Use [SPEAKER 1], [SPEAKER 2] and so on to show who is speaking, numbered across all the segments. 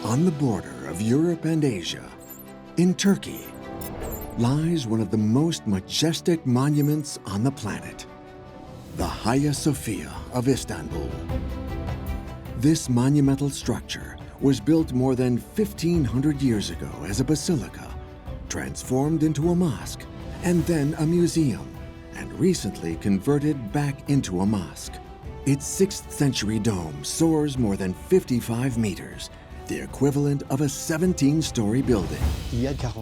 [SPEAKER 1] On the border of Europe and Asia, in Turkey, lies one of the most majestic monuments on the planet, the Hagia Sophia of Istanbul. This monumental structure was built more than 1,500 years ago as a basilica, transformed into a mosque, and then a museum, and recently converted back into a mosque. Its 6th century dome soars more than 55 meters, the equivalent of a 17-story building.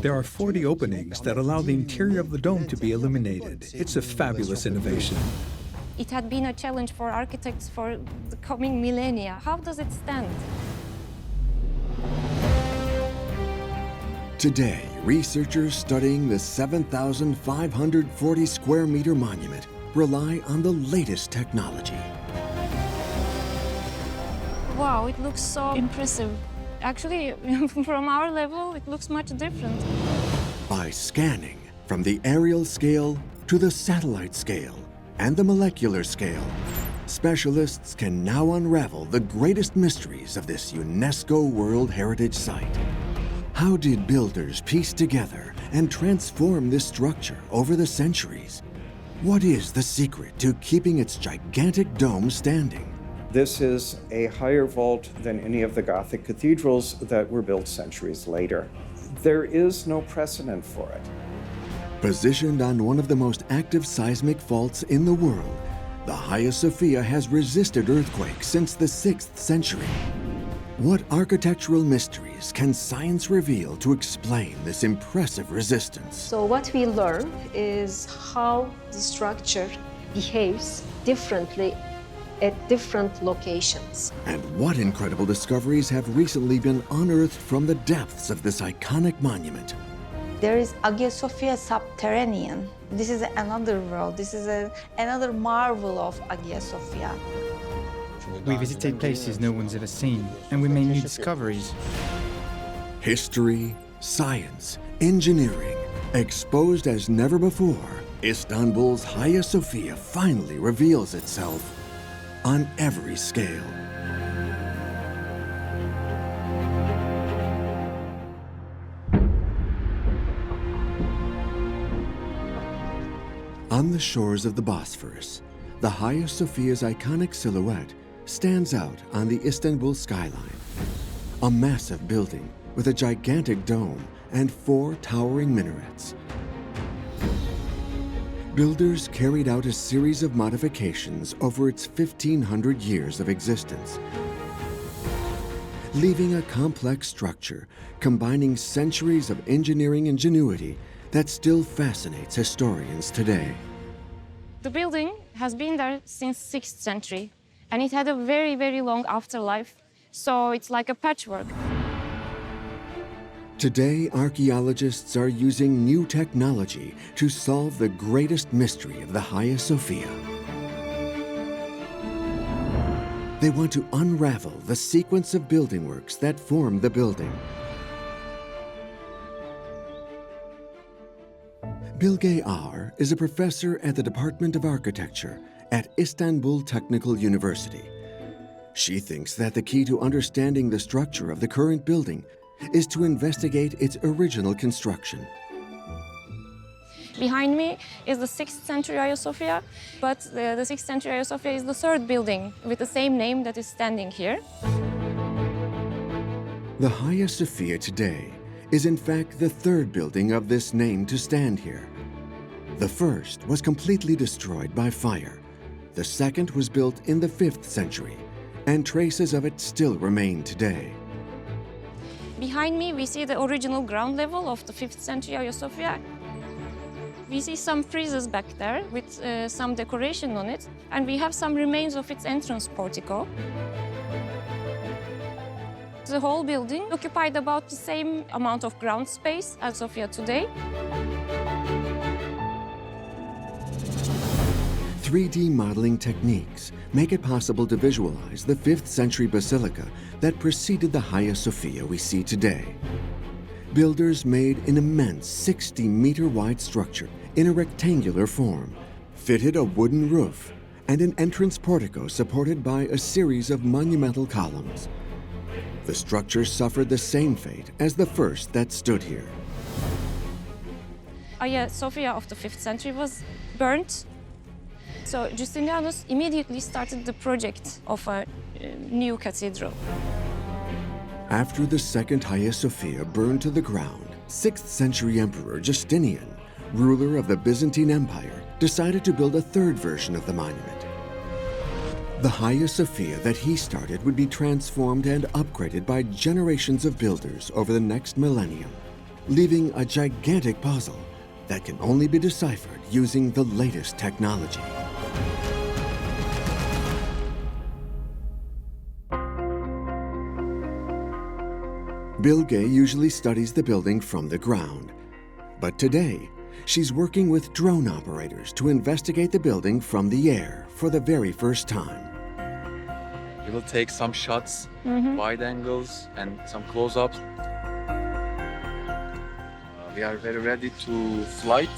[SPEAKER 2] There are 40 openings that allow the interior of the dome to be illuminated. It's a fabulous innovation.
[SPEAKER 3] It had been a challenge for architects for the coming millennia. How does it stand?
[SPEAKER 1] Today, researchers studying the 7,540 square meter monument rely on the latest technology.
[SPEAKER 3] Wow, it looks so impressive. Actually, from our level, it looks much different.
[SPEAKER 1] By scanning from the aerial scale to the satellite scale and the molecular scale, specialists can now unravel the greatest mysteries of this UNESCO World Heritage Site. How did builders piece together and transform this structure over the centuries? What is the secret to keeping its gigantic dome standing?
[SPEAKER 4] This is a higher vault than any of the Gothic cathedrals that were built centuries later. There is no precedent for it.
[SPEAKER 1] Positioned on one of the most active seismic faults in the world, the Hagia Sophia has resisted earthquakes since the 6th century. What architectural mysteries can science reveal to explain this impressive resistance?
[SPEAKER 5] So what we learn is how the structure behaves differently at different locations.
[SPEAKER 1] And what incredible discoveries have recently been unearthed from the depths of this iconic monument?
[SPEAKER 6] There is Hagia Sophia Subterranean. This is another world. This is another marvel of Hagia Sophia.
[SPEAKER 7] We visited places no one's ever seen, and we made new discoveries.
[SPEAKER 1] History, science, engineering, exposed as never before, Istanbul's Hagia Sophia finally reveals itself on every scale. On the shores of the Bosphorus, the Hagia Sophia's iconic silhouette stands out on the Istanbul skyline. A massive building with a gigantic dome and 4 towering minarets. Builders carried out a series of modifications over its 1,500 years of existence, leaving a complex structure combining centuries of engineering ingenuity that still fascinates historians today.
[SPEAKER 3] The building has been there since 6th century, and it had a very, very long afterlife, so it's like a patchwork.
[SPEAKER 1] Today, archaeologists are using new technology to solve the greatest mystery of the Hagia Sophia. They want to unravel the sequence of building works that form the building. Bilge Ağar is a professor at the Department of Architecture at Istanbul Technical University. She thinks that the key to understanding the structure of the current building is to investigate its original construction.
[SPEAKER 3] Behind me is the 6th century Hagia Sophia, but the 6th century Hagia Sophia is the 3rd building with the same name that is standing here.
[SPEAKER 1] The Hagia Sophia today is in fact the 3rd building of this name to stand here. The first was completely destroyed by fire. The second was built in the 5th century, and traces of it still remain today.
[SPEAKER 3] Behind me, we see the original ground level of the 5th century Hagia Sophia. We see some friezes back there with some decoration on it, and we have some remains of its entrance portico. The whole building occupied about the same amount of ground space as Sophia today.
[SPEAKER 1] 3D modeling techniques make it possible to visualize the 5th century basilica that preceded the Hagia Sophia we see today. Builders made an immense 60-meter wide structure in a rectangular form, fitted a wooden roof, and an entrance portico supported by a series of monumental columns. The structure suffered the same fate as the first that stood here.
[SPEAKER 3] Hagia Sophia of the 5th century was burnt. So Justinianus immediately started the project of a new cathedral.
[SPEAKER 1] After the second Hagia Sophia burned to the ground, 6th century Emperor Justinian, ruler of the Byzantine Empire, decided to build a third version of the monument. The Hagia Sophia that he started would be transformed and upgraded by generations of builders over the next millennium, leaving a gigantic puzzle that can only be deciphered using the latest technology. Bilge usually studies the building from the ground, but today she's working with drone operators to investigate the building from the air for the very first time.
[SPEAKER 8] We will take some shots, wide angles, and some close-ups. We are very ready to flight.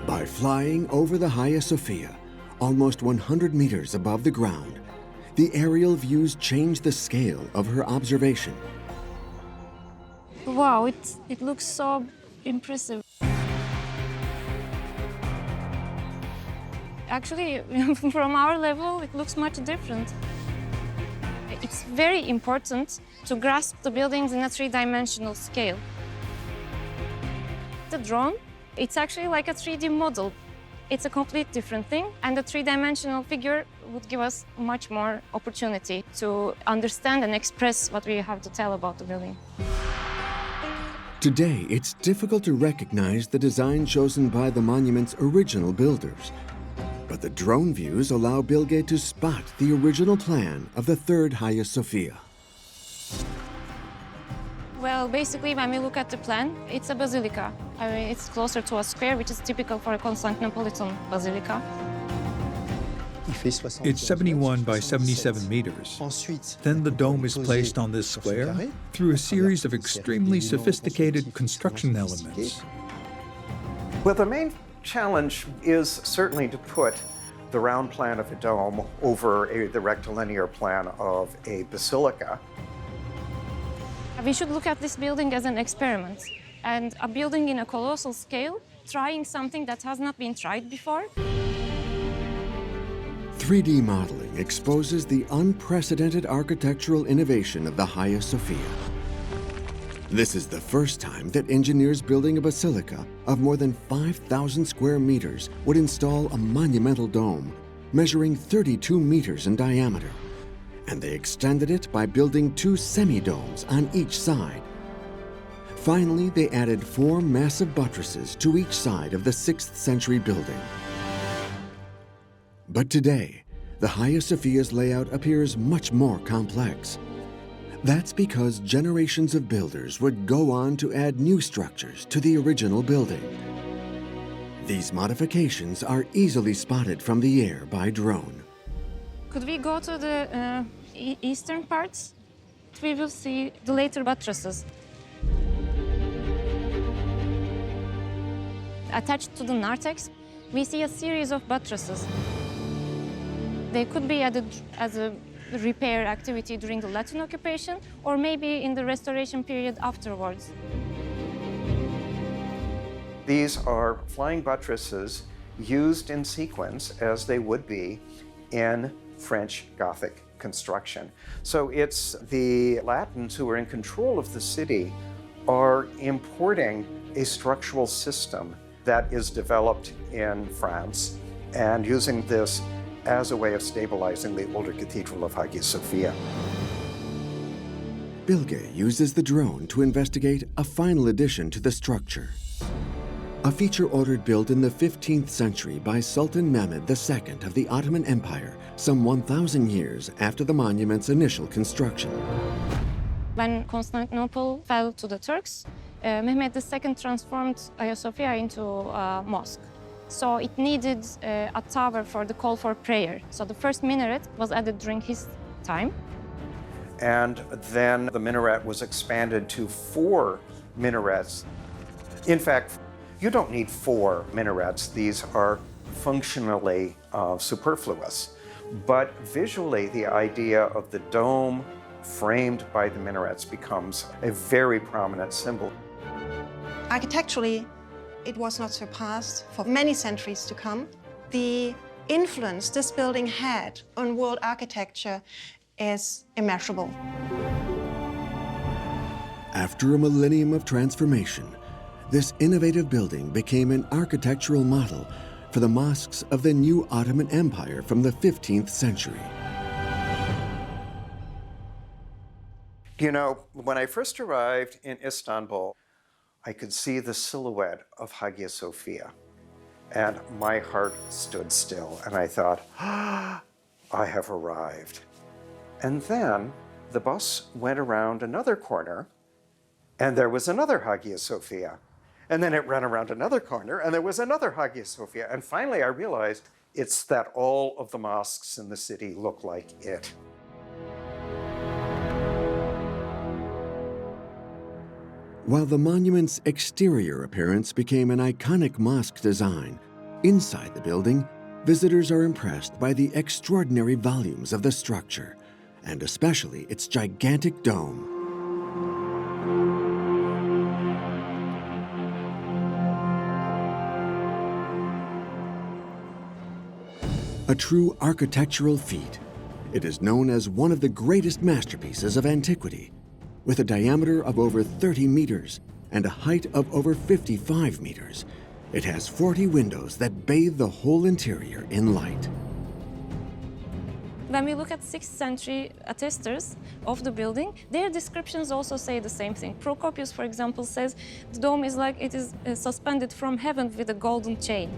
[SPEAKER 1] By flying over the Hagia Sophia, almost 100 meters above the ground, the aerial views change the scale of her observation.
[SPEAKER 3] Wow, it looks so impressive. Actually, from our level, it looks much different. It's very important to grasp the buildings in a three-dimensional scale. The drone, it's actually like a 3D model. It's a complete different thing, and the three-dimensional figure would give us much more opportunity to understand and express what we have to tell about the building.
[SPEAKER 1] Today, it's difficult to recognize the design chosen by the monument's original builders. But the drone views allow Bilge to spot the original plan of the third Hagia Sophia.
[SPEAKER 3] Well, basically, when we look at the plan, it's a basilica. I mean, it's closer to a square, which is typical for a Constantinopolitan basilica.
[SPEAKER 2] It's 71 by 77 meters. Then the dome is placed on this square through a series of extremely sophisticated construction elements.
[SPEAKER 4] Well, the main challenge is certainly to put the round plan of a dome over the rectilinear plan of a basilica.
[SPEAKER 3] We should look at this building as an experiment, and a building in a colossal scale, trying something that has not been tried before.
[SPEAKER 1] 3D modeling exposes the unprecedented architectural innovation of the Hagia Sophia. This is the first time that engineers building a basilica of more than 5,000 square meters would install a monumental dome measuring 32 meters in diameter. And they extended it by building 2 semi-domes on each side. Finally, they added 4 massive buttresses to each side of the 6th century building. But today, the Hagia Sophia's layout appears much more complex. That's because generations of builders would go on to add new structures to the original building. These modifications are easily spotted from the air by drone.
[SPEAKER 3] Could we go to the eastern parts? We will see the later buttresses. Attached to the narthex, we see a series of buttresses. They could be added as a repair activity during the Latin occupation, or maybe in the restoration period afterwards.
[SPEAKER 4] These are flying buttresses used in sequence as they would be in French Gothic construction. So it's the Latins who are in control of the city are importing a structural system that is developed in France and using this as a way of stabilizing the older cathedral of Hagia Sophia.
[SPEAKER 1] Bilge uses the drone to investigate a final addition to the structure. A feature ordered built in the 15th century by Sultan Mehmed II of the Ottoman Empire, some 1,000 years after the monument's initial construction.
[SPEAKER 3] When Constantinople fell to the Turks, Mehmed II transformed Hagia Sophia into a mosque. So it needed a tower for the call for prayer. So the first minaret was added during his time.
[SPEAKER 4] And then the minaret was expanded to 4 minarets. In fact, You don't need 4 minarets. These are functionally superfluous. But visually, the idea of the dome framed by the minarets becomes a very prominent symbol.
[SPEAKER 9] Architecturally, it was not surpassed for many centuries to come. The influence this building had on world architecture is immeasurable.
[SPEAKER 1] After a millennium of transformation, this innovative building became an architectural model for the mosques of the new Ottoman Empire from the 15th century.
[SPEAKER 4] You know, when I first arrived in Istanbul, I could see the silhouette of Hagia Sophia, and my heart stood still, and I thought, I have arrived. And then the bus went around another corner, and there was another Hagia Sophia. And then it ran around another corner, and there was another Hagia Sophia. And finally, I realized it's that all of the mosques in the city look like it.
[SPEAKER 1] While the monument's exterior appearance became an iconic mosque design, inside the building, visitors are impressed by the extraordinary volumes of the structure, and especially its gigantic dome. A true architectural feat, it is known as one of the greatest masterpieces of antiquity. With a diameter of over 30 meters and a height of over 55 meters, it has 40 windows that bathe the whole interior in light.
[SPEAKER 3] When we look at 6th century attestors of the building, their descriptions also say the same thing. Procopius, for example, says the dome is like it is suspended from heaven with a golden chain.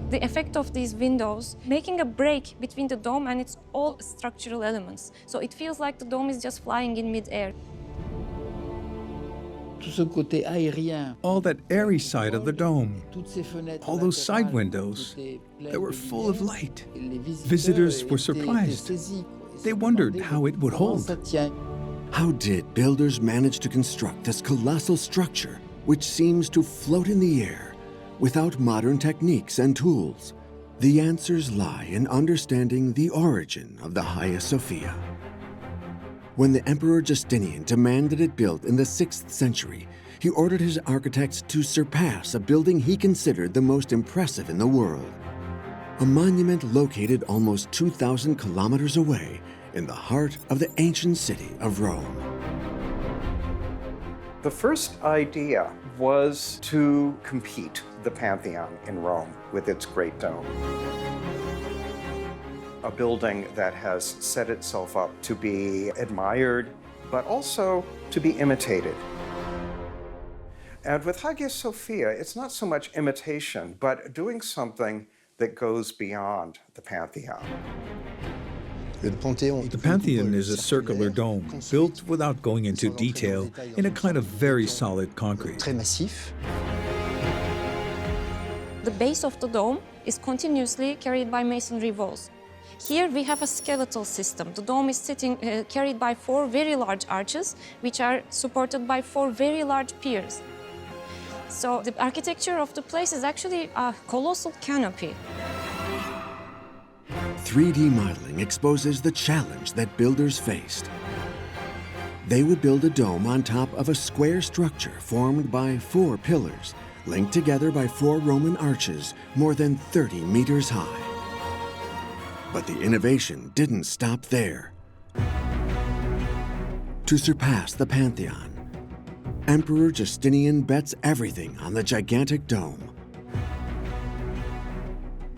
[SPEAKER 3] The effect of these windows making a break between the dome and its all structural elements. So it feels like the dome is just flying in mid-air.
[SPEAKER 2] All that airy side of the dome, all those side windows, they were full of light. Visitors were surprised. They wondered how it would hold.
[SPEAKER 1] How did builders manage to construct this colossal structure, which seems to float in the air, without modern techniques and tools? The answers lie in understanding the origin of the Hagia Sophia. When the Emperor Justinian demanded it built in the 6th century, he ordered his architects to surpass a building he considered the most impressive in the world. A monument located almost 2,000 kilometers away in the heart of the ancient city of Rome.
[SPEAKER 4] The first idea was to compete the Pantheon in Rome with its great dome. A building that has set itself up to be admired, but also to be imitated. And with Hagia Sophia, it's not so much imitation, but doing something that goes beyond the Pantheon.
[SPEAKER 2] The Pantheon is a circular dome, built without going into detail, in a kind of very solid concrete.
[SPEAKER 3] The base of the dome is continuously carried by masonry walls. Here we have a skeletal system. The dome is carried by 4 very large arches, which are supported by 4 very large piers. So the architecture of the place is actually a colossal canopy.
[SPEAKER 1] 3D modeling exposes the challenge that builders faced. They would build a dome on top of a square structure formed by 4 pillars, linked together by 4 Roman arches more than 30 meters high. But the innovation didn't stop there. To surpass the Pantheon, Emperor Justinian bets everything on the gigantic dome.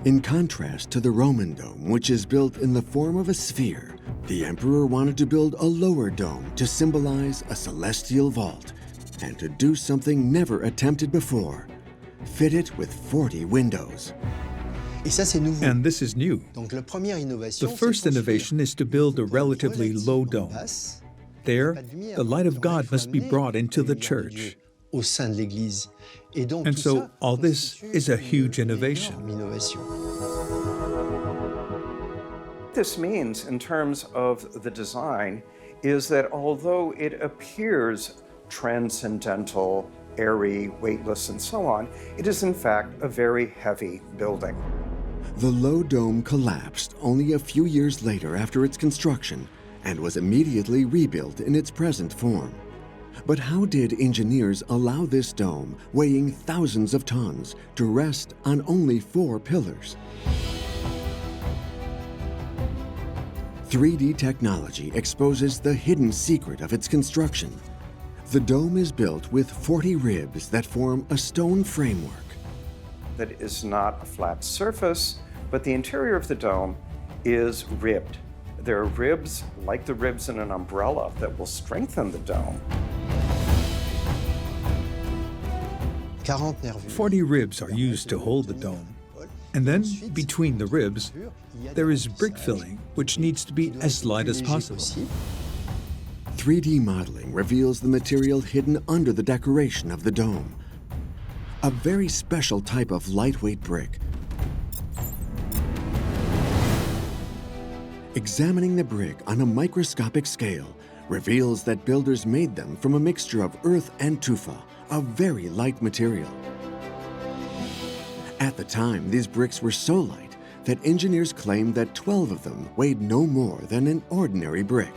[SPEAKER 1] In contrast to the Roman dome, which is built in the form of a sphere, the emperor wanted to build a lower dome to symbolize a celestial vault, and to do something never attempted before, fit it with 40 windows.
[SPEAKER 2] And this is new. The first innovation is to build a relatively low dome. There, the light of God must be brought into the church. And so all this is a huge innovation.
[SPEAKER 4] What this means in terms of the design is that although it appears transcendental, airy, weightless, and so on. It is in fact a very heavy building.
[SPEAKER 1] The low dome collapsed only a few years later after its construction and was immediately rebuilt in its present form. But how did engineers allow this dome, weighing thousands of tons, to rest on only 4 pillars? 3D technology exposes the hidden secret of its construction. The dome is built with 40 ribs that form a stone framework.
[SPEAKER 4] That is not a flat surface, but the interior of the dome is ribbed. There are ribs, like the ribs in an umbrella, that will strengthen the dome.
[SPEAKER 2] 40 ribs are used to hold the dome. And then, between the ribs, there is brick filling, which needs to be as light as possible.
[SPEAKER 1] 3D modeling reveals the material hidden under the decoration of the dome. A very special type of lightweight brick. Examining the brick on a microscopic scale reveals that builders made them from a mixture of earth and tufa, a very light material. At the time, these bricks were so light that engineers claimed that 12 of them weighed no more than an ordinary brick.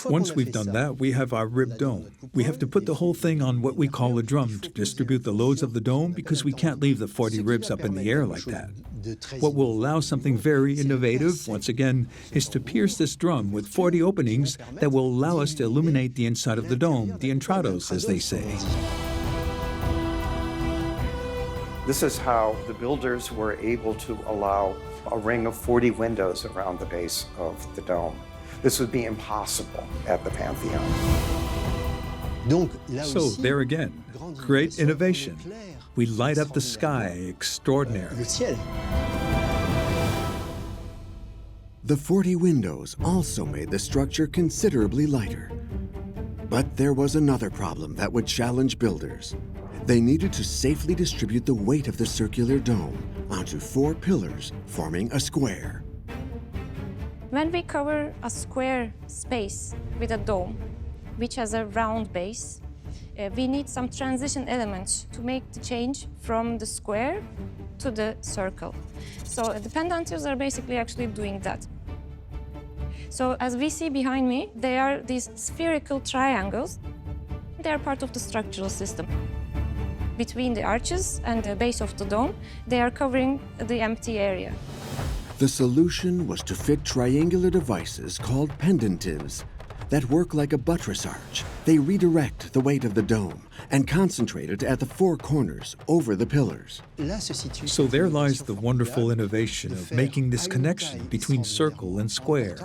[SPEAKER 2] Once we've done that, we have our ribbed dome. We have to put the whole thing on what we call a drum to distribute the loads of the dome because we can't leave the 40 ribs up in the air like that. What will allow something very innovative, once again, is to pierce this drum with 40 openings that will allow us to illuminate the inside of the dome, the entrados, as they say.
[SPEAKER 4] This is how the builders were able to allow a ring of 40 windows around the base of the dome. This would be impossible at the Pantheon.
[SPEAKER 2] So there again, great innovation. We light up the sky, extraordinary.
[SPEAKER 1] The 40 windows also made the structure considerably lighter. But there was another problem that would challenge builders. They needed to safely distribute the weight of the circular dome onto 4 pillars forming a square.
[SPEAKER 3] When we cover a square space with a dome, which has a round base, we need some transition elements to make the change from the square to the circle. So the pendantios are basically actually doing that. So as we see behind me, they are these spherical triangles. They are part of the structural system. Between the arches and the base of the dome, they are covering the empty area.
[SPEAKER 1] The solution was to fit triangular devices called pendentives that work like a buttress arch. They redirect the weight of the dome and concentrate it at the 4 corners over the pillars.
[SPEAKER 2] So there lies the wonderful innovation of making this connection between circle and square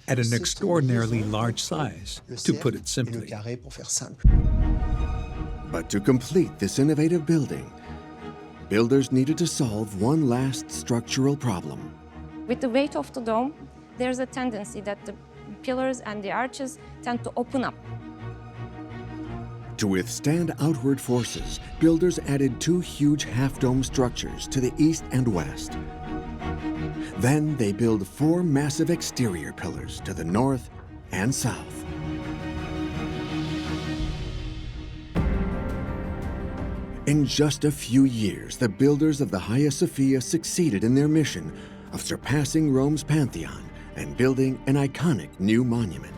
[SPEAKER 2] at an extraordinarily large size, to put it simply.
[SPEAKER 1] But to complete this innovative building, builders needed to solve one last structural problem.
[SPEAKER 3] With the weight of the dome, there's a tendency that the pillars and the arches tend to open up.
[SPEAKER 1] To withstand outward forces, builders added 2 huge half-dome structures to the east and west. Then they built 4 massive exterior pillars to the north and south. In just a few years, the builders of the Hagia Sophia succeeded in their mission of surpassing Rome's Pantheon and building an iconic new monument.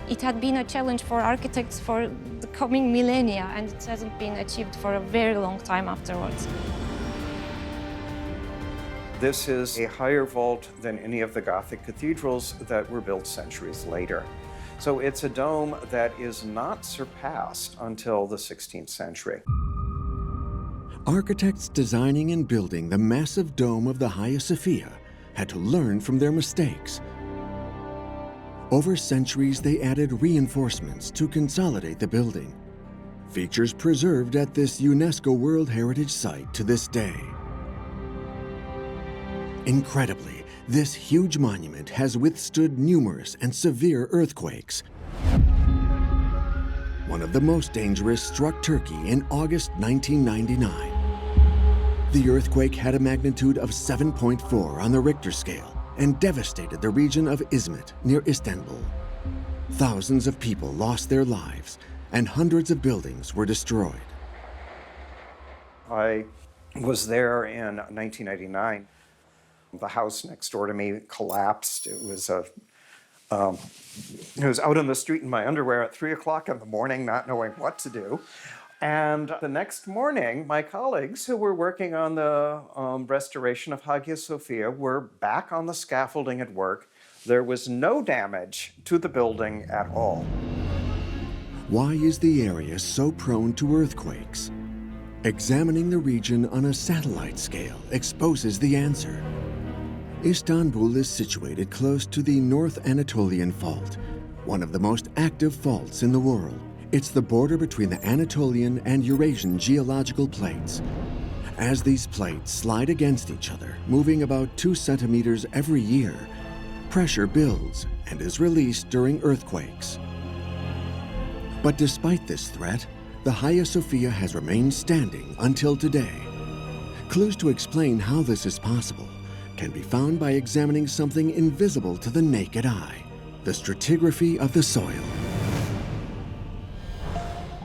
[SPEAKER 3] It had been a challenge for architects for the coming millennia, and it hasn't been achieved for a very long time afterwards.
[SPEAKER 4] This is a higher vault than any of the Gothic cathedrals that were built centuries later. So it's a dome that is not surpassed until the 16th century.
[SPEAKER 1] Architects designing and building the massive dome of the Hagia Sophia had to learn from their mistakes. Over centuries, they added reinforcements to consolidate the building, features preserved at this UNESCO World Heritage Site to this day. Incredibly, this huge monument has withstood numerous and severe earthquakes. One of the most dangerous struck Turkey in August 1999. The earthquake had a magnitude of 7.4 on the Richter scale and devastated the region of Izmit near Istanbul. thousands of people lost their lives and hundreds of buildings were destroyed.
[SPEAKER 4] I was there in 1989. The house next door to me collapsed. It was I was out on the street in my underwear at 3 o'clock in the morning, not knowing what to do. And the next morning, my colleagues who were working on the restoration of Hagia Sophia were back on the scaffolding at work. There was no damage to the building at all.
[SPEAKER 1] Why is the area so prone to earthquakes? Examining the region on a satellite scale exposes the answer. Istanbul is situated close to the North Anatolian Fault, one of the most active faults in the world. It's the border between the Anatolian and Eurasian geological plates. As these plates slide against each other, moving about 2 centimeters every year, pressure builds and is released during earthquakes. But despite this threat, the Hagia Sophia has remained standing until today. Clues to explain how this is possible can be found by examining something invisible to the naked eye, the stratigraphy of the soil.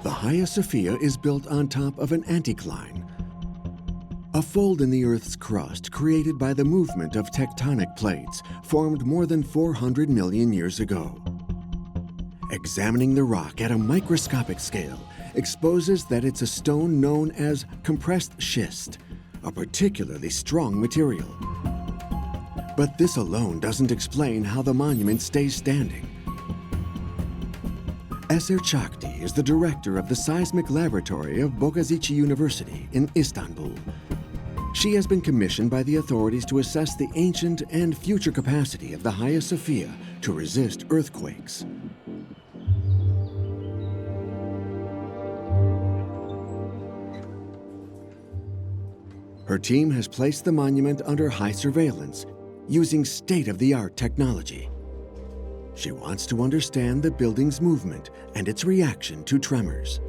[SPEAKER 1] The Hagia Sophia is built on top of an anticline, a fold in the Earth's crust created by the movement of tectonic plates formed more than 400 million years ago. Examining the rock at a microscopic scale exposes that it's a stone known as compressed schist, a particularly strong material. But this alone doesn't explain how the monument stays standing. Eser Çakti is the director of the Seismic Laboratory of Bogazici University in Istanbul. She has been commissioned by the authorities to assess the ancient and future capacity of the Hagia Sophia to resist earthquakes. Her team has placed the monument under high surveillance using state-of-the-art technology. She wants to understand the building's movement and its reaction to tremors.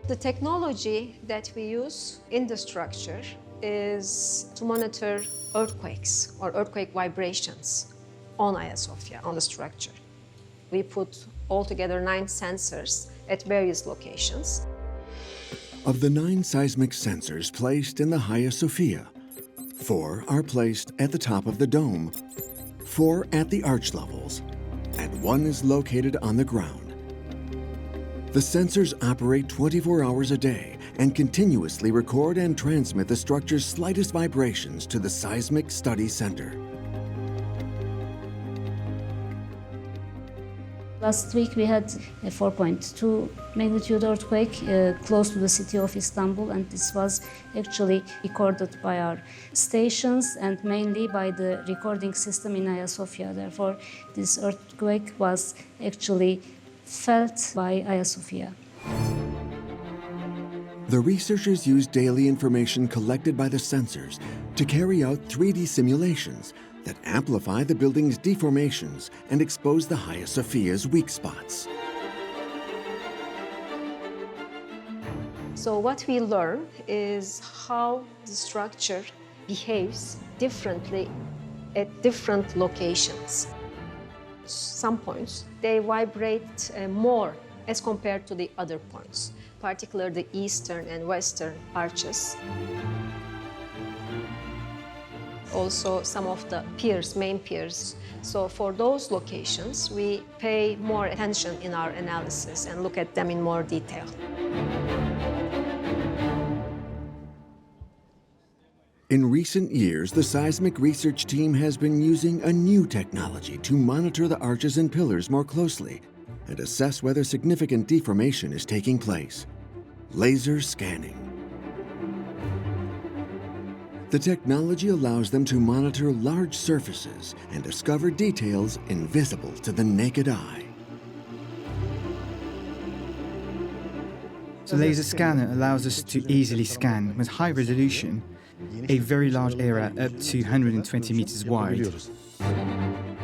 [SPEAKER 5] The technology that we use in the structure is to monitor earthquakes or earthquake vibrations on Hagia Sophia, on the structure. We put altogether 9 sensors at various locations.
[SPEAKER 1] Of the 9 seismic sensors placed in the Hagia Sophia, 4 are placed at the top of the dome, 4 at the arch levels, and 1 is located on the ground. The sensors operate 24 hours a day and continuously record and transmit the structure's slightest vibrations to the Seismic Study Center.
[SPEAKER 10] Last week we had a 4.2 magnitude earthquake close to the city of Istanbul, and this was actually recorded by our stations and mainly by the recording system in Hagia Sophia. Therefore, this earthquake was actually felt by Hagia Sophia.
[SPEAKER 1] The researchers use daily information collected by the sensors to carry out 3D simulations that amplify the building's deformations and expose the Hagia Sophia's weak spots.
[SPEAKER 5] So what we learn is how the structure behaves differently at different locations. Some points, they vibrate more as compared to the other points, particularly the eastern and western arches. Also some of the piers, main piers. So for those locations, we pay more attention in our analysis and look at them in more detail.
[SPEAKER 1] In recent years, the seismic research team has been using a new technology to monitor the arches and pillars more closely and assess whether significant deformation is taking place. Laser scanning. The technology allows them to monitor large surfaces and discover details invisible to the naked eye.
[SPEAKER 7] The laser scanner allows us to easily scan with high resolution a very large area up to 120 meters wide.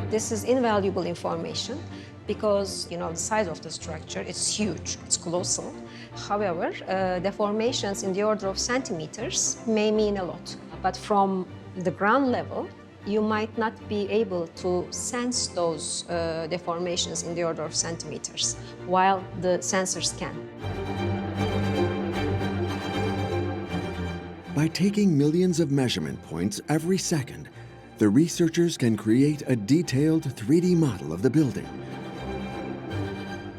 [SPEAKER 5] This is invaluable information because, the size of the structure, it's huge, it's colossal. However, deformations in the order of centimeters may mean a lot. But from the ground level, you might not be able to sense those deformations in the order of centimeters, while the sensors can.
[SPEAKER 1] By taking millions of measurement points every second, the researchers can create a detailed 3D model of the building.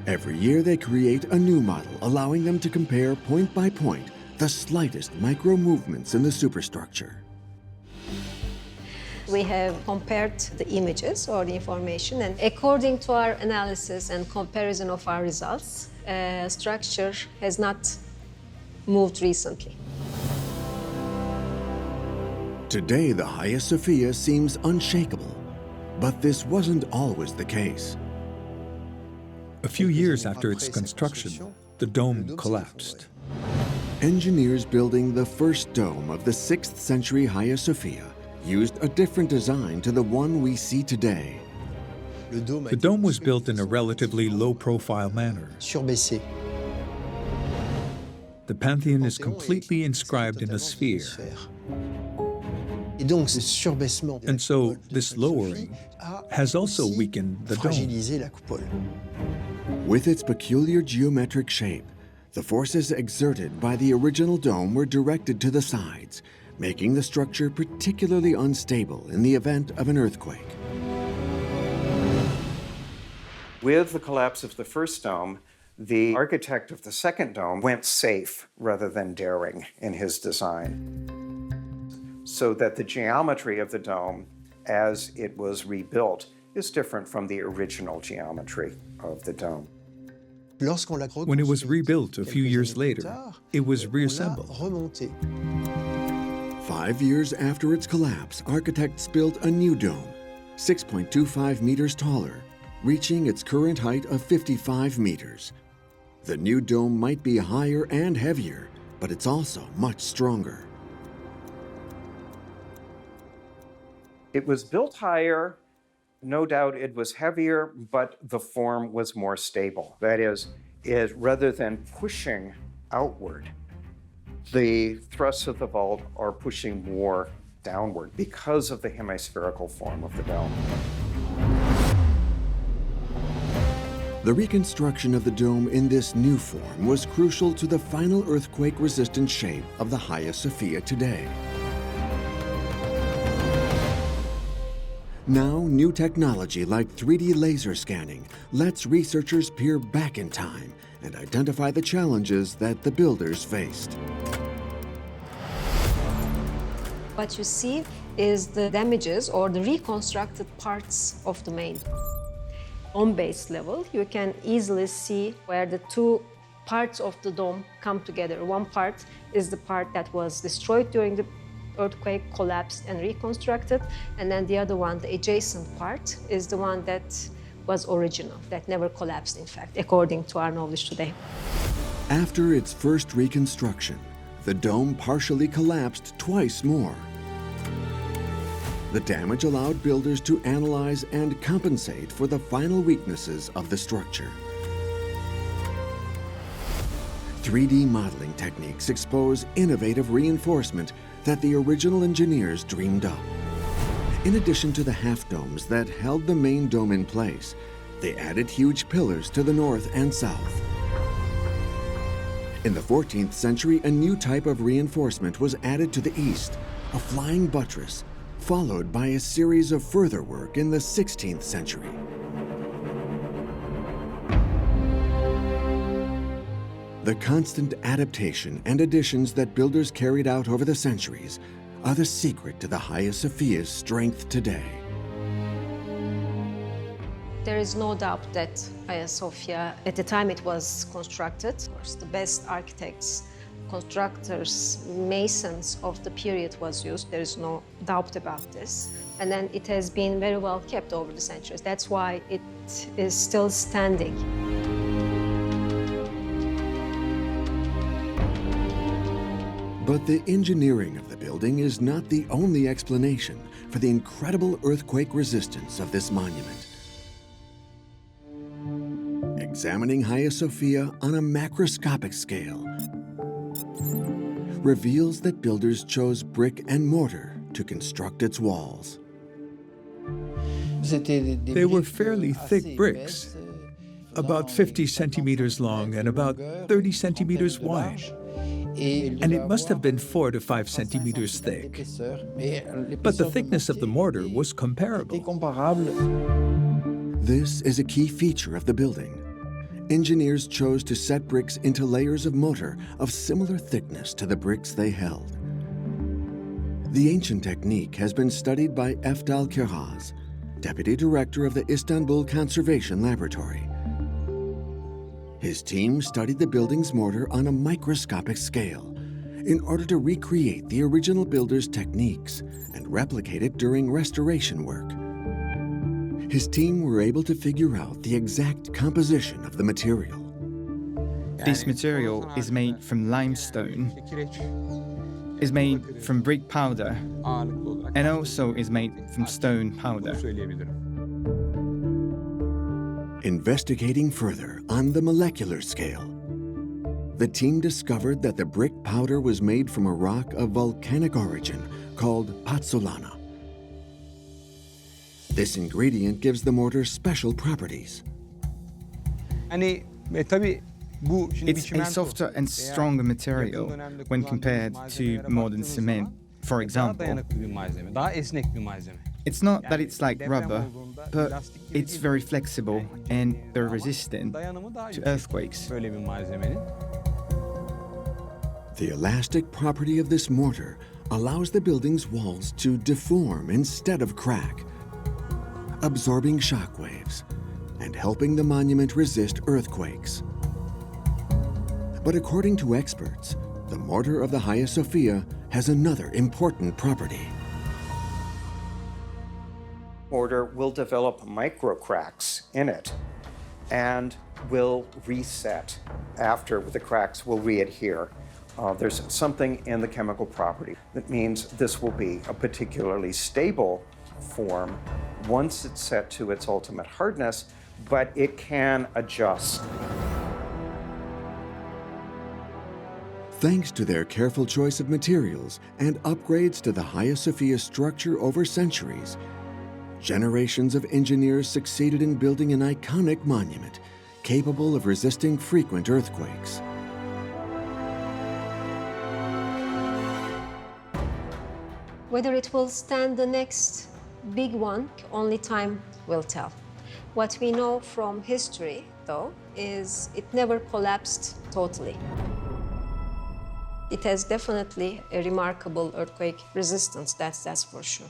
[SPEAKER 1] Every year they create a new model, allowing them to compare point by point the slightest micro movements in the superstructure.
[SPEAKER 5] We have compared the images or the information, and according to our analysis and comparison of our results, structure has not moved recently.
[SPEAKER 1] Today, the Hagia Sophia seems unshakable, but this wasn't always the case.
[SPEAKER 2] A few years after its construction, the dome collapsed.
[SPEAKER 1] Engineers building the first dome of the 6th century Hagia Sophia used a different design to the one we see today.
[SPEAKER 2] The dome was built in a relatively low-profile manner. The Pantheon is completely inscribed in a sphere. And so this lowering has also weakened the dome.
[SPEAKER 1] With its peculiar geometric shape, the forces exerted by the original dome were directed to the sides, making the structure particularly unstable in the event of an earthquake.
[SPEAKER 4] With the collapse of the first dome, the architect of the second dome went safe rather than daring in his design, so that the geometry of the dome as it was rebuilt is different from the original geometry of the dome.
[SPEAKER 2] When it was rebuilt a few years later, it was reassembled.
[SPEAKER 1] 5 years after its collapse, architects built a new dome, 6.25 meters taller, reaching its current height of 55 meters. The new dome might be higher and heavier, but it's also much stronger.
[SPEAKER 4] It was built higher. No doubt it was heavier, but the form was more stable. That is rather than pushing outward, the thrusts of the vault are pushing more downward because of the hemispherical form of the dome.
[SPEAKER 1] The reconstruction of the dome in this new form was crucial to the final earthquake-resistant shape of the Hagia Sophia today. Now, new technology like 3D laser scanning lets researchers peer back in time and identify the challenges that the builders faced.
[SPEAKER 5] What you see is the damages or the reconstructed parts of the main dome. On base level, you can easily see where the two parts of the dome come together. One part is the part that was destroyed during the earthquake, collapsed and reconstructed, and then the other one, the adjacent part, is the one that was original, that never collapsed, in fact, according to our knowledge today.
[SPEAKER 1] After its first reconstruction, the dome partially collapsed twice more. The damage allowed builders to analyze and compensate for the final weaknesses of the structure. 3D modeling techniques expose innovative reinforcement that the original engineers dreamed up. In addition to the half-domes that held the main dome in place, they added huge pillars to the north and south. In the 14th century, a new type of reinforcement was added to the east, a flying buttress, followed by a series of further work in the 16th century. The constant adaptation and additions that builders carried out over the centuries are the secret to the Hagia Sophia's strength today.
[SPEAKER 5] There is no doubt that Hagia Sophia, at the time it was constructed, of course, the best architects, constructors, masons of the period was used. There is no doubt about this. And then it has been very well kept over the centuries. That's why it is still standing.
[SPEAKER 1] But the engineering of the building is not the only explanation for the incredible earthquake resistance of this monument. Examining Hagia Sophia on a macroscopic scale reveals that builders chose brick and mortar to construct its walls.
[SPEAKER 2] They were fairly thick bricks, about 50 centimeters long and about 30 centimeters wide. And it must have been 4 to 5 centimeters thick. But the thickness of the mortar was comparable.
[SPEAKER 1] This is a key feature of the building. Engineers chose to set bricks into layers of mortar of similar thickness to the bricks they held. The ancient technique has been studied by Eftal Kiraz, Deputy Director of the Istanbul Conservation Laboratory. His team studied the building's mortar on a microscopic scale in order to recreate the original builder's techniques and replicate it during restoration work. His team were able to figure out the exact composition of the material.
[SPEAKER 7] This material is made from limestone, is made from brick powder, and also is made from stone powder.
[SPEAKER 1] Investigating further on the molecular scale, the team discovered that the brick powder was made from a rock of volcanic origin called pozzolana. This ingredient gives the mortar special properties.
[SPEAKER 7] It's a softer and stronger material when compared to modern cement, for example. It's not that it's like rubber, but it's very flexible and very resistant to earthquakes.
[SPEAKER 1] The elastic property of this mortar allows the building's walls to deform instead of crack, absorbing shock waves and helping the monument resist earthquakes. But according to experts, the mortar of the Hagia Sophia has another important property.
[SPEAKER 4] Mortar will develop micro cracks in it and will reset after the cracks will readhere. There's something in the chemical property that means this will be a particularly stable form once it's set to its ultimate hardness, but it can adjust.
[SPEAKER 1] Thanks to their careful choice of materials and upgrades to the Hagia Sophia structure over centuries, generations of engineers succeeded in building an iconic monument capable of resisting frequent earthquakes.
[SPEAKER 5] Whether it will stand the next big one, only time will tell. What we know from history, though, is it never collapsed totally. It has definitely a remarkable earthquake resistance, that's for sure.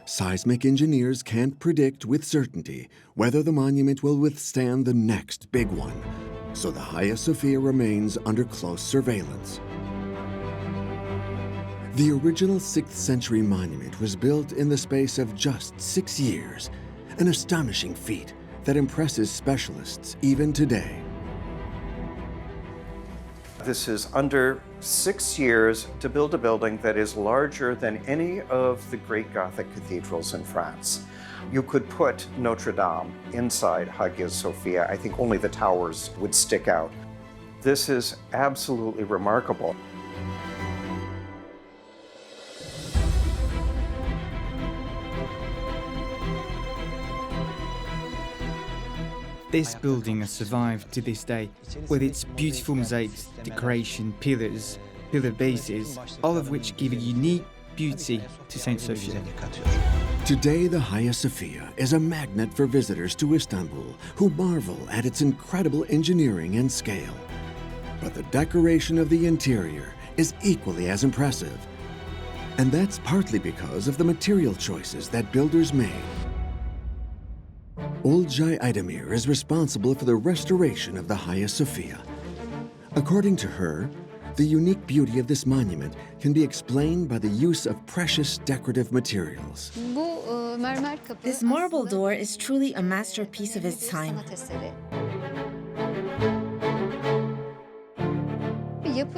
[SPEAKER 1] Seismic engineers can't predict with certainty whether the monument will withstand the next big one, so the Hagia Sophia remains under close surveillance. The original 6th century monument was built in the space of just 6 years, an astonishing feat that impresses specialists even today.
[SPEAKER 4] This is under 6 years to build a building that is larger than any of the great Gothic cathedrals in France. You could put Notre Dame inside Hagia Sophia. I think only the towers would stick out. This is absolutely remarkable.
[SPEAKER 7] This building has survived to this day, with its beautiful mosaics, decoration, pillars, pillar bases, all of which give a unique beauty to St. Sophia.
[SPEAKER 1] Today, the Hagia Sophia is a magnet for visitors to Istanbul who marvel at its incredible engineering and scale. But the decoration of the interior is equally as impressive. And that's partly because of the material choices that builders made. Olcay Aydemir is responsible for the restoration of the Hagia Sophia. According to her, the unique beauty of this monument can be explained by the use of precious decorative materials.
[SPEAKER 11] This marble door is truly a masterpiece of its time.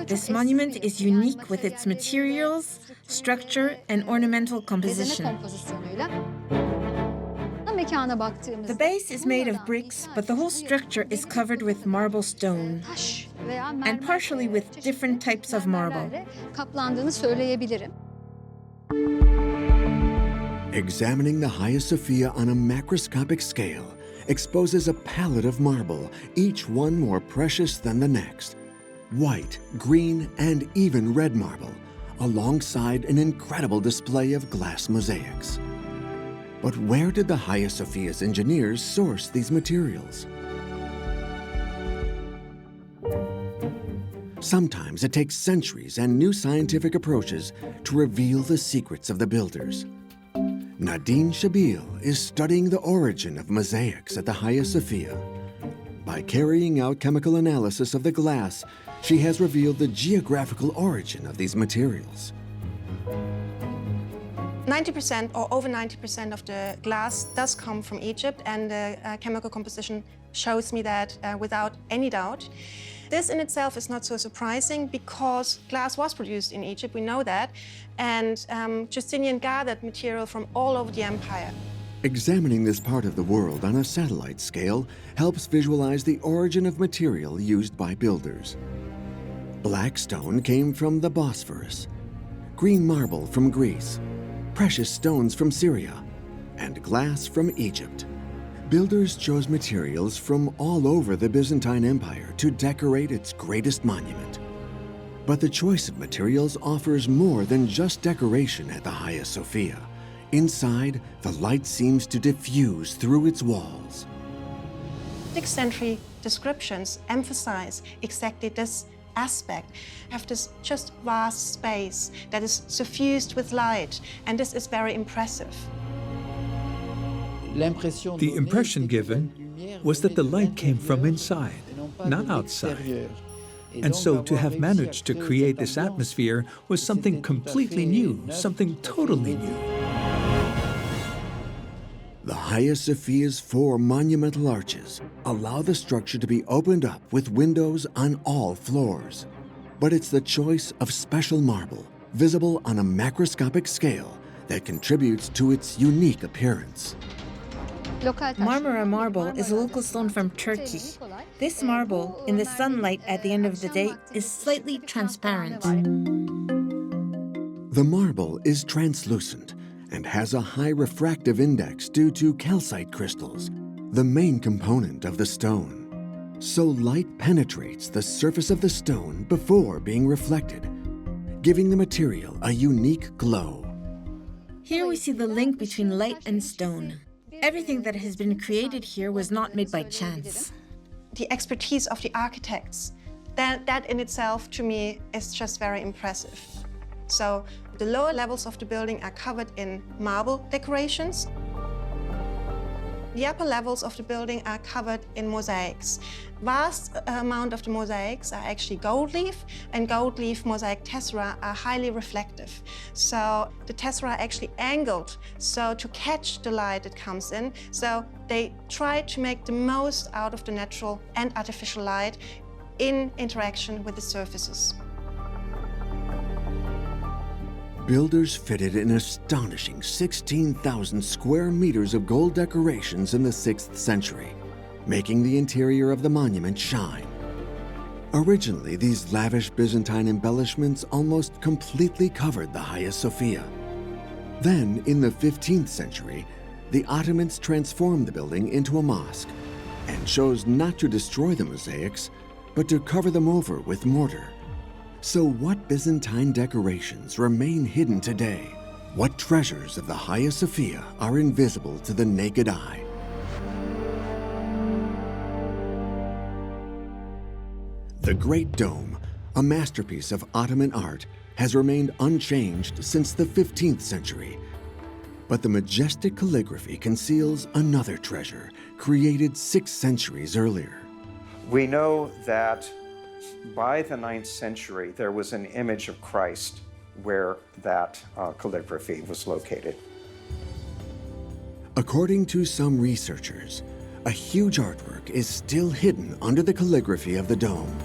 [SPEAKER 11] This monument is unique with its materials, structure, and ornamental composition. The base is made of bricks, but the whole structure is covered with marble stone, and partially with different types of marble.
[SPEAKER 1] Examining the Hagia Sophia on a macroscopic scale exposes a palette of marble, each one more precious than the next. White, green, and even red marble, alongside an incredible display of glass mosaics. But where did the Hagia Sophia's engineers source these materials? Sometimes it takes centuries and new scientific approaches to reveal the secrets of the builders. Nadine Shabil is studying the origin of mosaics at the Hagia Sophia. By carrying out chemical analysis of the glass, she has revealed the geographical origin of these materials.
[SPEAKER 9] 90% or over 90% of the glass does come from Egypt, and the chemical composition shows me that without any doubt. This in itself is not so surprising because glass was produced in Egypt, we know that, and Justinian gathered material from all over the empire.
[SPEAKER 1] Examining this part of the world on a satellite scale helps visualize the origin of material used by builders. Black stone came from the Bosphorus, green marble from Greece, precious stones from Syria, and glass from Egypt. Builders chose materials from all over the Byzantine Empire to decorate its greatest monument. But the choice of materials offers more than just decoration at the Hagia Sophia. Inside, the light seems to diffuse through its walls.
[SPEAKER 9] 6th century descriptions emphasize exactly this aspect. Have this just vast space that is suffused with light, and this is very impressive.
[SPEAKER 2] The impression given was that the light came from inside, not outside. And so to have managed to create this atmosphere was something completely new, something totally new.
[SPEAKER 1] The Hagia Sophia's 4 monumental arches allow the structure to be opened up with windows on all floors. But it's the choice of special marble, visible on a macroscopic scale, that contributes to its unique appearance.
[SPEAKER 11] Marmara marble is a local stone from Turkey. This marble, in the sunlight at the end of the day, is slightly transparent.
[SPEAKER 1] The marble is translucent and has a high refractive index due to calcite crystals, the main component of the stone. So light penetrates the surface of the stone before being reflected, giving the material a unique glow.
[SPEAKER 11] Here we see the link between light and stone. Everything that has been created here was not made by chance.
[SPEAKER 9] The expertise of the architects, that in itself, to me, is just very impressive. So the lower levels of the building are covered in marble decorations. The upper levels of the building are covered in mosaics. Vast amount of the mosaics are actually gold leaf, and gold leaf mosaic tessera are highly reflective. So the tessera are actually angled so to catch the light that comes in. So they try to make the most out of the natural and artificial light in interaction with the surfaces.
[SPEAKER 1] Builders fitted an astonishing 16,000 square meters of gold decorations in the 6th century, making the interior of the monument shine. Originally, these lavish Byzantine embellishments almost completely covered the Hagia Sophia. Then, in the 15th century, the Ottomans transformed the building into a mosque and chose not to destroy the mosaics, but to cover them over with mortar. So what Byzantine decorations remain hidden today? What treasures of the Hagia Sophia are invisible to the naked eye? The Great Dome, a masterpiece of Ottoman art, has remained unchanged since the 15th century. But the majestic calligraphy conceals another treasure, created 6 centuries earlier.
[SPEAKER 4] We know that by the 9th century, there was an image of Christ where that calligraphy was located.
[SPEAKER 1] According to some researchers, a huge artwork is still hidden under the calligraphy of the dome,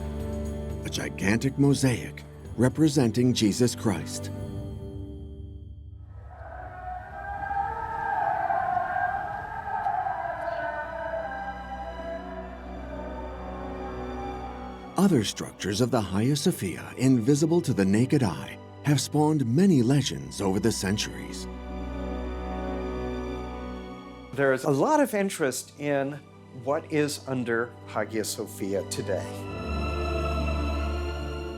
[SPEAKER 1] a gigantic mosaic representing Jesus Christ. Other structures of the Hagia Sophia, invisible to the naked eye, have spawned many legends over the centuries.
[SPEAKER 4] There's a lot of interest in what is under Hagia Sophia today.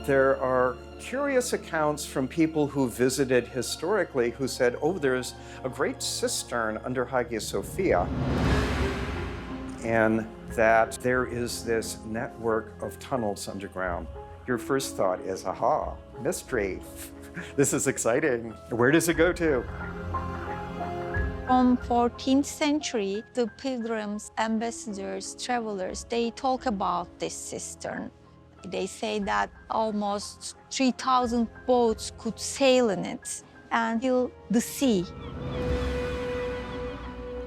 [SPEAKER 4] There are curious accounts from people who visited historically who said, oh, there's a great cistern under Hagia Sophia, and that there is this network of tunnels underground. Your first thought is, aha, mystery. This is exciting. Where does it go to?
[SPEAKER 6] From 14th century, the pilgrims, ambassadors, travelers, they talk about this cistern. They say that almost 3,000 boats could sail in it until the sea.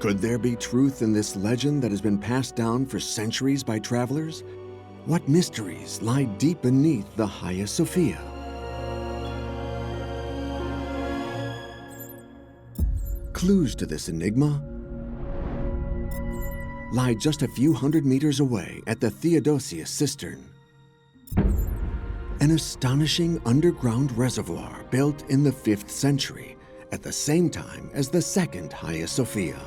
[SPEAKER 1] Could there be truth in this legend that has been passed down for centuries by travelers? What mysteries lie deep beneath the Hagia Sophia? Clues to this enigma lie just a few hundred meters away at the Theodosius cistern, an astonishing underground reservoir built in the 5th century at the same time as the second Hagia Sophia.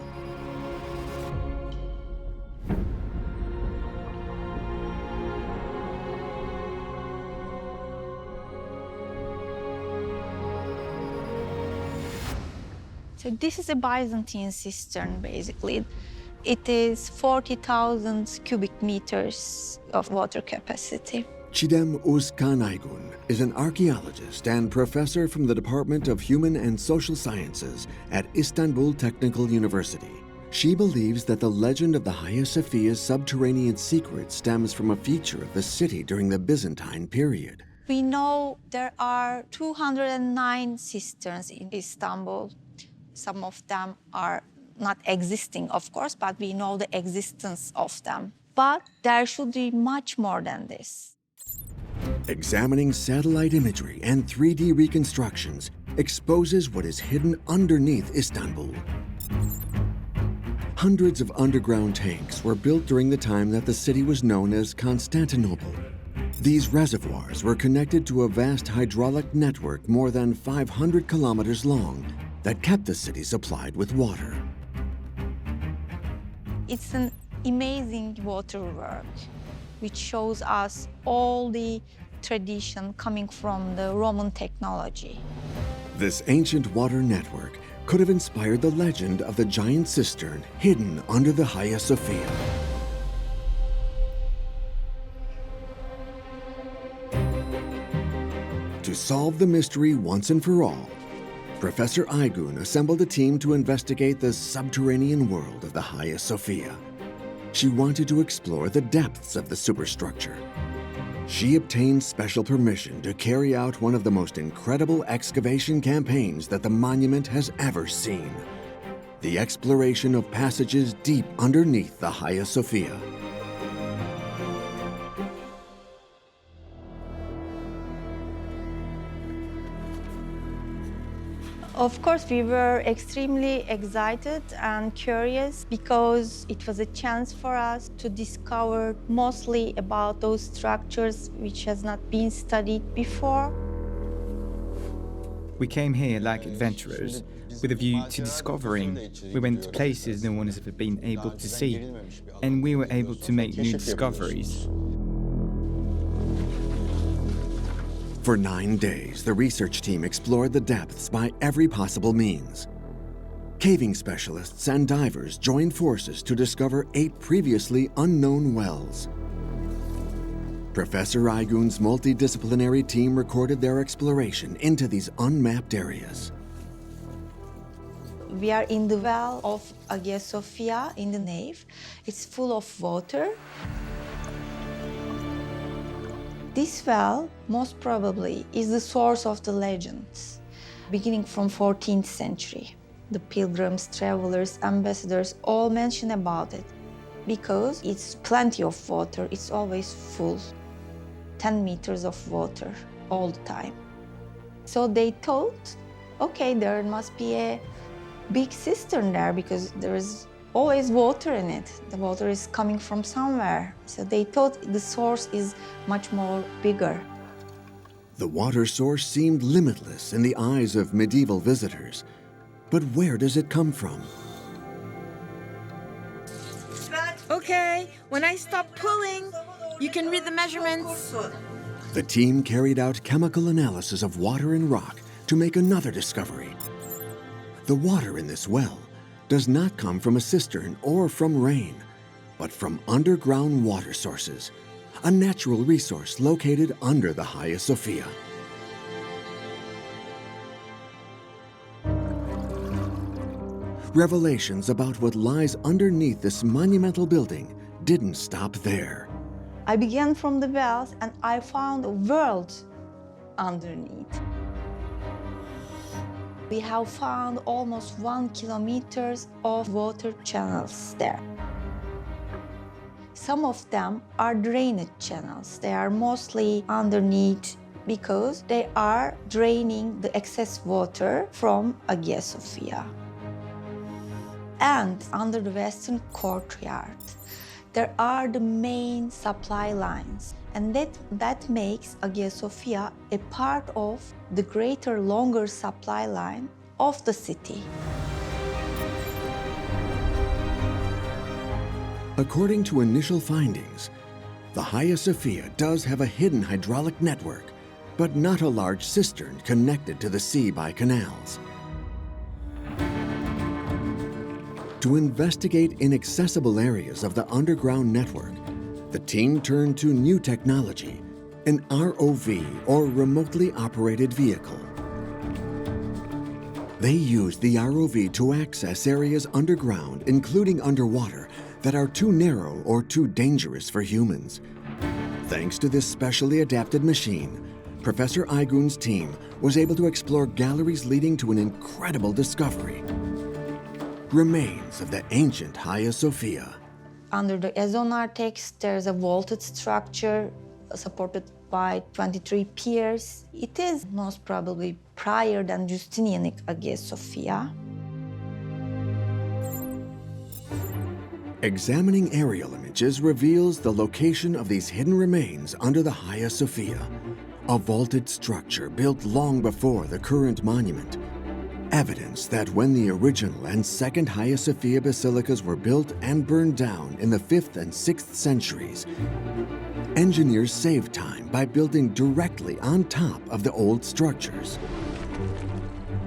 [SPEAKER 6] So this is a Byzantine cistern, basically. It is 40,000 cubic meters of water capacity.
[SPEAKER 1] Çiğdem Özkan Aygun is an archaeologist and professor from the Department of Human and Social Sciences at Istanbul Technical University. She believes that the legend of the Hagia Sophia's subterranean secret stems from a feature of the city during the Byzantine period.
[SPEAKER 6] We know there are 209 cisterns in Istanbul. Some of them are not existing, of course, but we know the existence of them. But there should be much more than this.
[SPEAKER 1] Examining satellite imagery and 3D reconstructions exposes what is hidden underneath Istanbul. Hundreds of underground tanks were built during the time that the city was known as Constantinople. These reservoirs were connected to a vast hydraulic network more than 500 kilometers long that kept the city supplied with water.
[SPEAKER 6] It's an amazing waterwork, which shows us all the tradition coming from the Roman technology.
[SPEAKER 1] This ancient water network could have inspired the legend of the giant cistern hidden under the Hagia Sophia. To solve the mystery once and for all, Professor Aygun assembled a team to investigate the subterranean world of the Hagia Sophia. She wanted to explore the depths of the superstructure. She obtained special permission to carry out one of the most incredible excavation campaigns that the monument has ever seen: the exploration of passages deep underneath the Hagia Sophia.
[SPEAKER 6] Of course, we were extremely excited and curious because it was a chance for us to discover mostly about those structures which has not been studied before.
[SPEAKER 7] We came here like adventurers with a view to discovering. We went to places no one has ever been able to see, and we were able to make new discoveries.
[SPEAKER 1] For 9 days, the research team explored the depths by every possible means. Caving specialists and divers joined forces to discover 8 previously unknown wells. Professor Aygun's multidisciplinary team recorded their exploration into these unmapped areas.
[SPEAKER 6] We are in the well of Hagia Sophia in the nave. It's full of water. This well, most probably, is the source of the legends, beginning from 14th century. The pilgrims, travelers, ambassadors all mention about it because it's plenty of water, it's always full, 10 meters of water all the time. So they thought, okay, there must be a big cistern there because there is always water in it. The water is coming from somewhere. So they thought the source is much more bigger.
[SPEAKER 1] The water source seemed limitless in the eyes of medieval visitors. But where does it come from?
[SPEAKER 11] Okay, when I stop pulling, you can read the measurements.
[SPEAKER 1] The team carried out chemical analysis of water and rock to make another discovery. The water in this well does not come from a cistern or from rain, but from underground water sources, a natural resource located under the Hagia Sophia. Revelations about what lies underneath this monumental building didn't stop there.
[SPEAKER 6] I began from the wells and I found a world underneath. We have found almost 1 kilometer of water channels there. Some of them are drainage channels. They are mostly underneath because they are draining the excess water from Hagia Sophia. And under the western courtyard, there are the main supply lines. And that makes Hagia Sophia a part of the greater, longer supply line of the city.
[SPEAKER 1] According to initial findings, the Hagia Sophia does have a hidden hydraulic network, but not a large cistern connected to the sea by canals. To investigate inaccessible areas of the underground network, the team turned to new technology, an ROV, or remotely operated vehicle. They used the ROV to access areas underground, including underwater, that are too narrow or too dangerous for humans. Thanks to this specially adapted machine, Professor Aygun's team was able to explore galleries leading to an incredible discovery: remains of the ancient Hagia Sophia.
[SPEAKER 6] Under the Ezonar text, there's a vaulted structure supported by 23 piers. It is most probably prior than Justinianic Hagia Sophia.
[SPEAKER 1] Examining aerial images reveals the location of these hidden remains under the Hagia Sophia, a vaulted structure built long before the current monument. Evidence that when the original and second Hagia Sophia basilicas were built and burned down in the 5th and 6th centuries, engineers saved time by building directly on top of the old structures.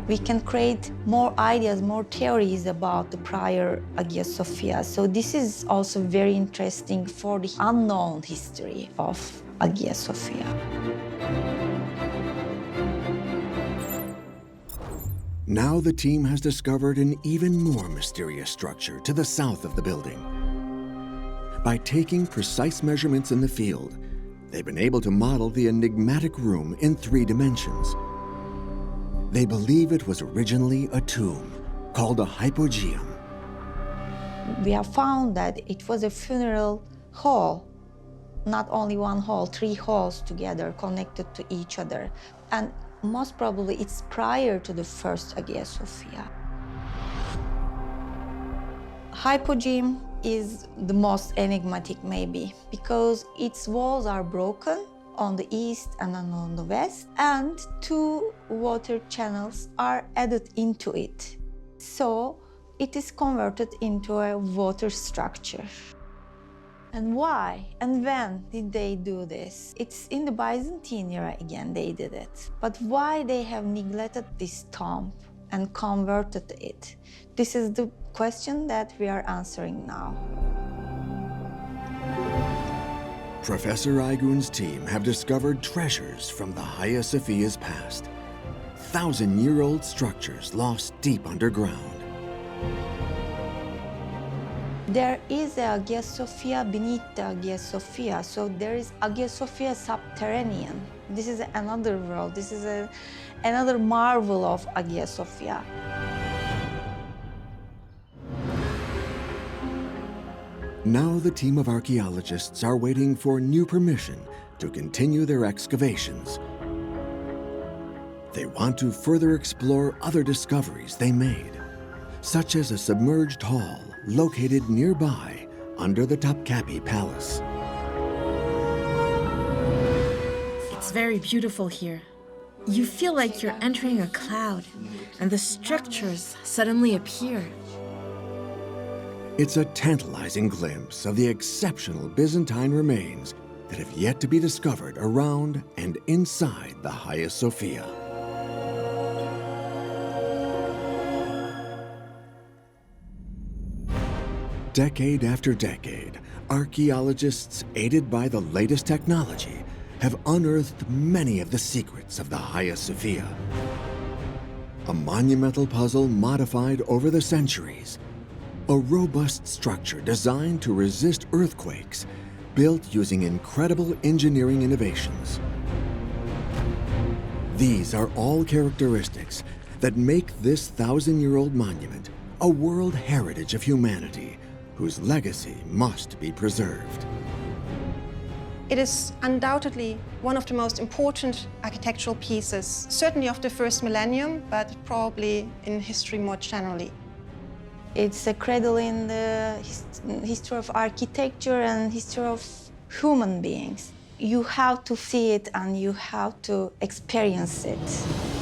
[SPEAKER 6] We can create more ideas, more theories about the prior Hagia Sophia. So this is also very interesting for the unknown history of Hagia Sophia.
[SPEAKER 1] Now the team has discovered an even more mysterious structure to the south of the building. By taking precise measurements in the field, they've been able to model the enigmatic room in 3 dimensions. They believe it was originally a tomb called a hypogeum.
[SPEAKER 6] We have found that it was a funeral hall, not only one hall, 3 halls together connected to each other. And most probably it's prior to the first Hagia Sophia. Hypogeum is the most enigmatic maybe because its walls are broken on the east and on the west, and 2 water channels are added into it. So it is converted into a water structure. And why and when did they do this? It's in the Byzantine era again they did it. But why they have neglected this tomb and converted it? This is the question that we are answering now.
[SPEAKER 1] Professor Aygun's team have discovered treasures from the Hagia Sophia's past. 1,000-year-old structures lost deep underground.
[SPEAKER 6] There is a Hagia Sophia beneath the Hagia Sophia, so there is Hagia Sophia Subterranean. This is another world. This is another marvel of Hagia Sophia.
[SPEAKER 1] Now the team of archaeologists are waiting for new permission to continue their excavations. They want to further explore other discoveries they made, such as a submerged hall located nearby under the Topkapi Palace.
[SPEAKER 11] It's very beautiful here. You feel like you're entering a cloud, and the structures suddenly appear.
[SPEAKER 1] It's a tantalizing glimpse of the exceptional Byzantine remains that have yet to be discovered around and inside the Hagia Sophia. Decade after decade, archaeologists, aided by the latest technology, have unearthed many of the secrets of the Hagia Sophia. A monumental puzzle modified over the centuries, a robust structure designed to resist earthquakes, built using incredible engineering innovations. These are all characteristics that make this 1,000-year-old monument a world heritage of humanity, whose legacy must be preserved.
[SPEAKER 9] It is undoubtedly one of the most important architectural pieces, certainly of the first millennium, but probably in history more generally.
[SPEAKER 6] It's a cradle in the history of architecture and history of human beings. You have to see it and you have to experience it.